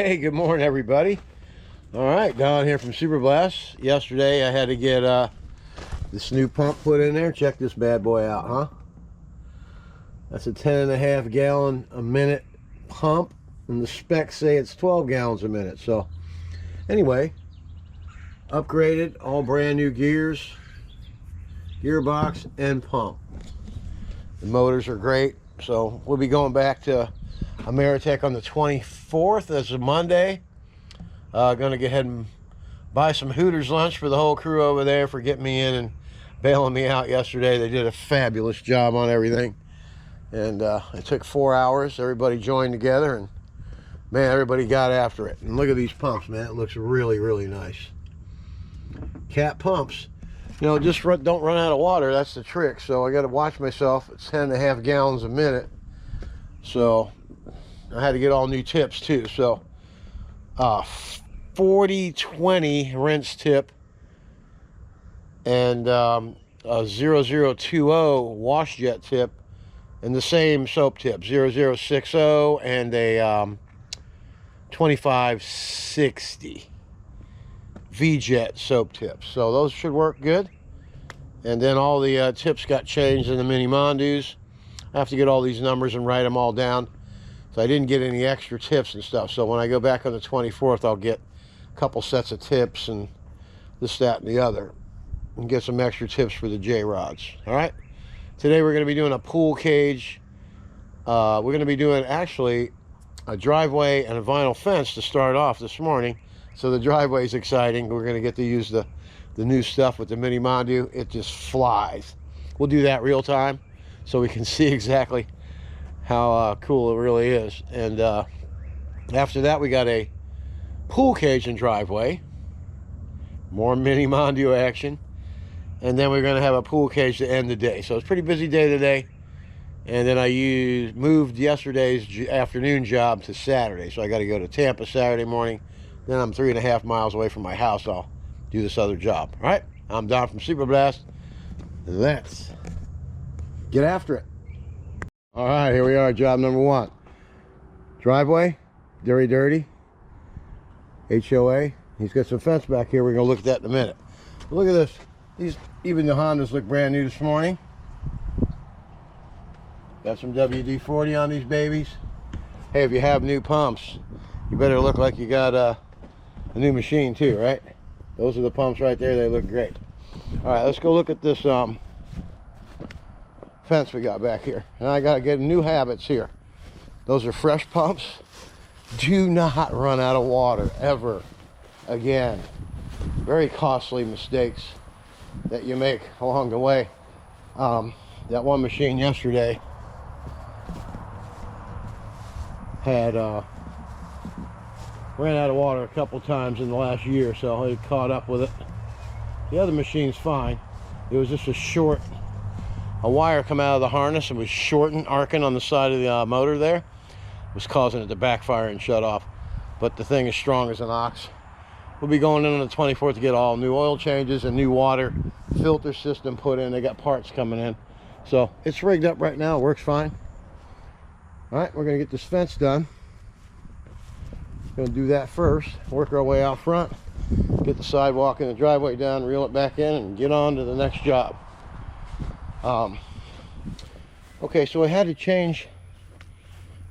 Hey, good morning, everybody. All right, Don here from Super Blast. Yesterday, I had to get this new pump put in there. Check this bad boy out, huh? That's a 10.5 gallon a minute pump, and the specs say it's 12 gallons a minute. So, anyway, upgraded, all brand new gears, gearbox, and pump. The motors are great. So, we'll be going back to Ameritech on the 24th. That's a Monday. Gonna go ahead and buy some Hooters lunch for the whole crew over there for getting me in and bailing me out yesterday. They did a fabulous job on everything, and it took 4 hours. Everybody joined together, and man, everybody got after it. And look at these pumps, man. It looks really, really nice. Cat pumps, you know, just don't run out of water. That's the trick. So I got to watch myself. It's 10.5 gallons a minute. So I had to get all new tips too. So 40-20 rinse tip and a 0020 wash jet tip, and the same soap tip, 0060 and a 2560 V-jet soap tips. So those should work good. And then all the tips got changed in the mini Mondus. I have to get all these numbers and write them all down. So I didn't get any extra tips and stuff. So when I go back on the 24th, I'll get a couple sets of tips and this, that, and the other, and get some extra tips for the J-rods. All right. Today we're going to be doing a pool cage. We're going to be doing actually a driveway and a vinyl fence to start off this morning. So the driveway is exciting. We're going to get to use the new stuff with the mini Mondu. It just flies. We'll do that real time so we can see exactly how cool it really is. And after that, we got a pool cage and driveway, more mini Mondu action, and then we're going to have a pool cage to end the day. So it's a pretty busy day today. And then I moved yesterday's afternoon job to Saturday, so I got to go to Tampa Saturday morning. Then I'm 3.5 miles away from my house. I'll do this other job. All right, I'm Don from Super Blast. Let's get after it. All right, here we are, job number 1. Driveway, dirty. HOA. He's got some fence back here. We're going to look at that in a minute. But look at this. Even the Hondas look brand new this morning. Got some WD-40 on these babies. Hey, if you have new pumps, you better look like you got a new machine too, right? Those are the pumps right there. They look great. All right, let's go look at this fence we got back here. And I got to get new habits here. Those are fresh pumps. Do not run out of water ever again. Very costly mistakes that you make along the way. That one machine yesterday had ran out of water a couple times in the last year, so I caught up with it. The other machine's fine. It was just a wire come out of the harness and was shorting, arcing on the side of the motor there. Was causing it to backfire and shut off. But the thing is strong as an ox. We'll be going in on the 24th to get all new oil changes and new water filter system put in. They got parts coming in. So it's rigged up right now, works fine. All right, we're gonna get this fence done. Gonna do that first, work our way out front, get the sidewalk and the driveway down, reel it back in, and get on to the next job. Okay, so I had to change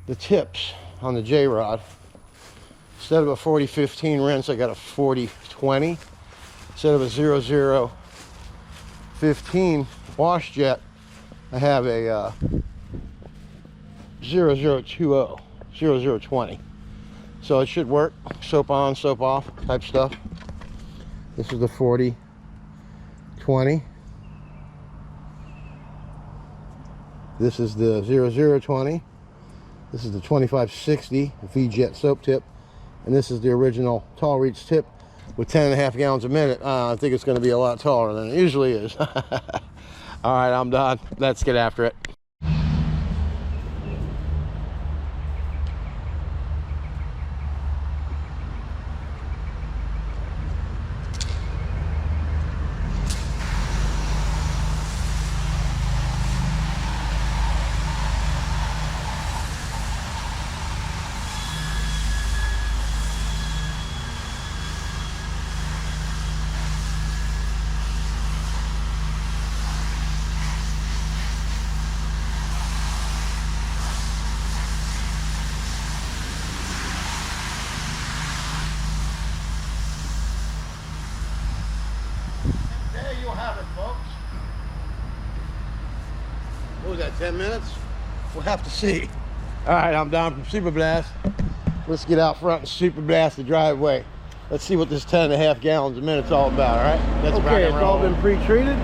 the tips on the J-rod. Instead of a 40-15 rinse, I got a 40-20. Instead of a 00-15 wash jet, I have a 0020. So it should work. Soap on, soap off type stuff. This is the 40-20. This is the 0020. This is the 2560 V-jet soap tip. And this is the original tall reach tip with 10.5 gallons a minute. I think it's going to be a lot taller than it usually is. All right, I'm done. Let's get after it. what was that, 10 minutes? We'll have to see. All right, I'm down from Super Blast. Let's get out front and Super Blast the driveway. Let's see what this 10.5 gallons a minute's all about, all right? That's okay, it's all been pre-treated.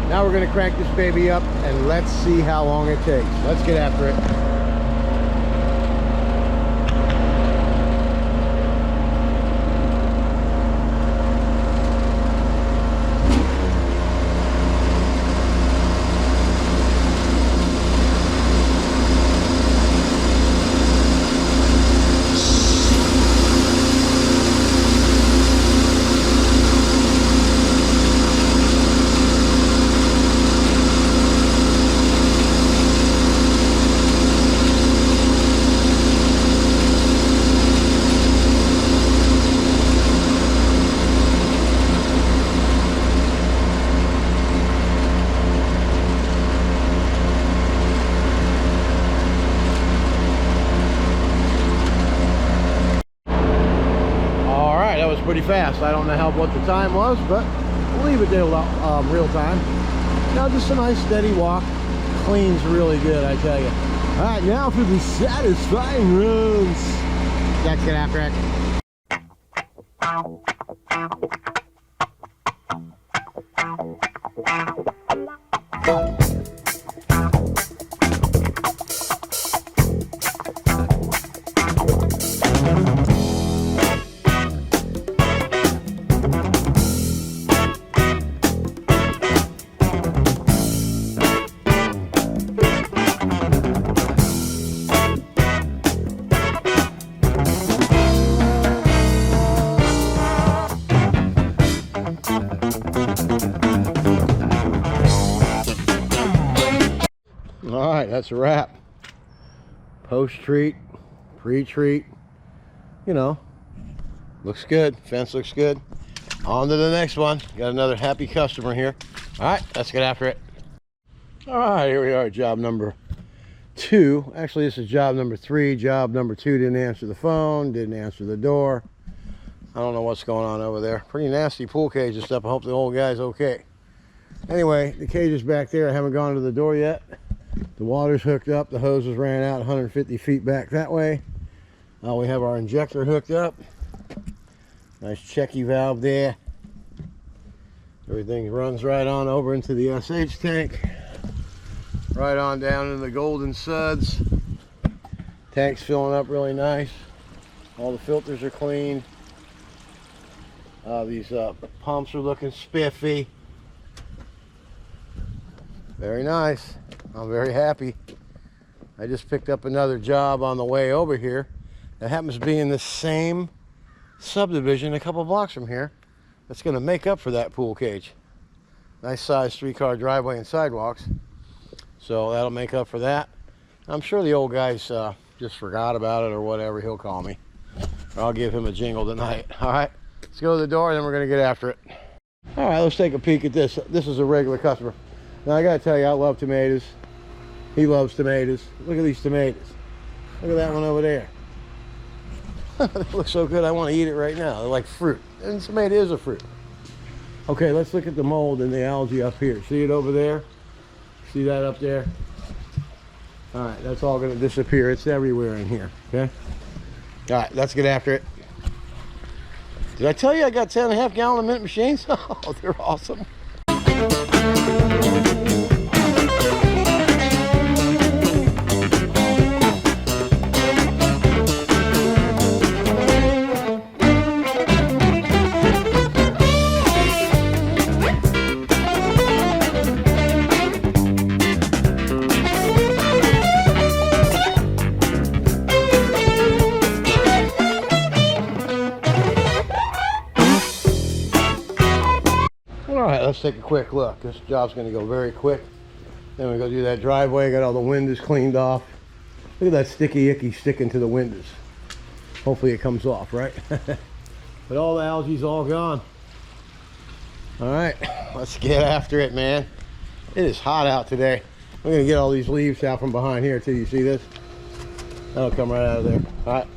Now we're gonna crank this baby up and let's see how long it takes. Let's get after it. Pretty fast. I don't know what the time was, but we'll leave it there real time. Now just a nice steady walk. Cleans really good, I tell you. All right, now for the satisfying runs. Let's get after it. All right, that's a wrap. Post-treat, pre-treat, you know, looks good. Fence looks good. On to the next one. Got another happy customer here. All right, let's get after it. All right, here we are, job number 2. Actually, this is job number 3. Job number 2 didn't answer the phone, didn't answer the door. I don't know what's going on over there. Pretty nasty pool cage and stuff. I hope the old guy's okay. Anyway, the cage is back there. I haven't gone to the door yet. The water's hooked up. The hoses ran out 150 feet back that way. We have our injector hooked up. Nice checky valve there. Everything runs right on over into the SH tank. Right on down into the golden suds. Tank's filling up really nice. All the filters are clean. These pumps are looking spiffy. Very nice. I'm very happy. I just picked up another job on the way over here. That happens to be in the same subdivision a couple blocks from here. That's going to make up for that pool cage. Nice size 3-car driveway and sidewalks. So that'll make up for that. I'm sure the old guy's just forgot about it or whatever. He'll call me. Or I'll give him a jingle tonight. All right, let's go to the door and then we're going to get after it. All right, let's take a peek at this. This is a regular customer. Now I got to tell you, I love tomatoes. He loves tomatoes. Look at these tomatoes. Look at that one over there. They look so good, I want to eat it right now. They're like fruit. And tomato is a fruit. Okay, let's look at the mold and the algae up here. See it over there? See that up there? All right, that's all going to disappear. It's everywhere in here, okay? All right, let's get after it. Did I tell you I got 10.5 gallon a minute machines? Oh, they're awesome. Let's take a quick look. This job's going to go very quick. Then we go do that driveway. Got all the windows cleaned off. Look at that sticky icky sticking to the windows. Hopefully it comes off, right? But all the algae's all gone. All right, let's get after it, man. It is hot out today. I'm going to get all these leaves out from behind here too. You see this? That'll come right out of there. All right,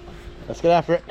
let's get after it.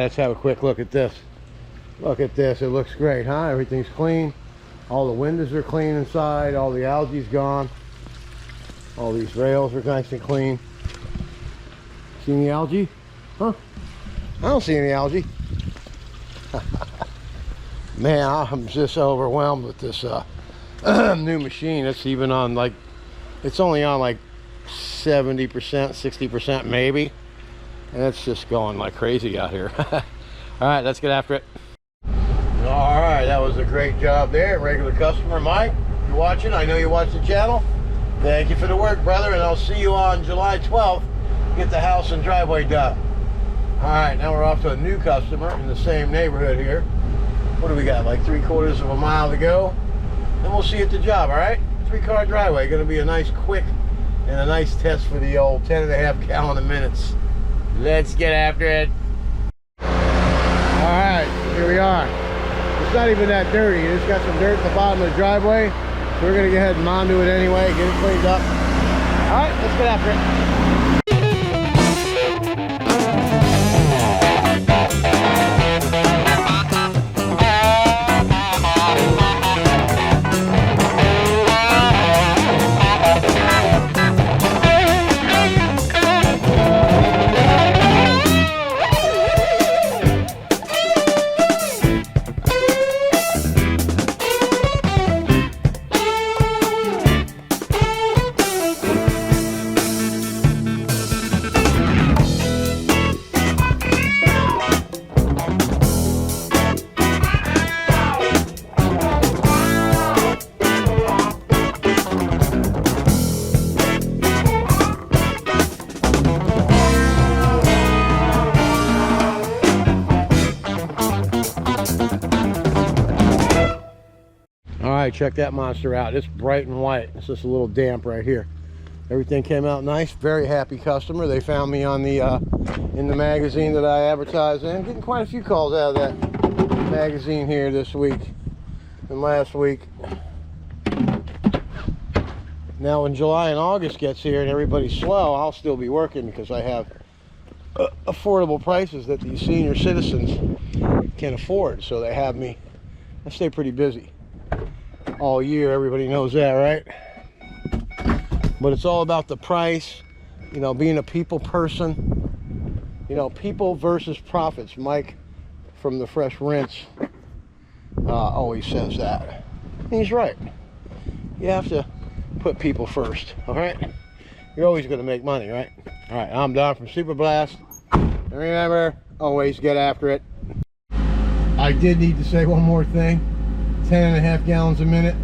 let's have a quick look at this. Look at this. It looks great, huh? Everything's clean. All the windows are clean inside. All the algae's gone. All these rails are nice and clean. See any algae? Huh? I don't see any algae. Man, I'm just overwhelmed with this new machine. It's even on like, it's only on like 70%, 60% maybe. And it's just going like crazy out here. All right, let's get after it. All right, that was a great job there. Regular customer Mike, you're watching. I know you watch the channel. Thank you for the work, brother, and I'll see you on July 12th. Get the house and driveway done. All right, now we're off to a new customer in the same neighborhood here. What do we got, like 3/4 of a mile to go? And we'll see you at the job, all right? 3-car driveway, gonna be a nice quick and a nice test for the old 10.5 gallon a minutes. Let's get after it. All right, here we are. It's not even that dirty. It just got some dirt at the bottom of the driveway. So we're gonna go ahead and mondo it anyway, get it cleaned up. All right, let's get after it. Check that monster out. It's bright and white. It's just a little damp right here. Everything came out nice. Very happy customer. They found me on the in the magazine that I advertise in. Getting quite a few calls out of that magazine here this week and last week. Now when July and August gets here and everybody's slow, I'll still be working because I have affordable prices that these senior citizens can afford. So they have me, I stay pretty busy all year. Everybody knows that, right? But it's all about the price, you know, being a people person, you know, people versus profits. Mike from the Fresh Rinse always says that. And he's right. You have to put people first, all right? You're always going to make money, right? All right, I'm Don from Super Blast. And remember, always get after it. I did need to say one more thing. 10.5 gallons a minute.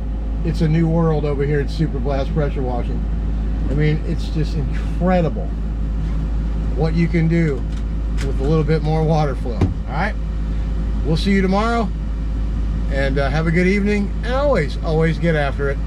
It's a new world over here at Super Blast pressure washing. I mean, it's just incredible what you can do with a little bit more water flow. All right, we'll see you tomorrow, and have a good evening, and always get after it.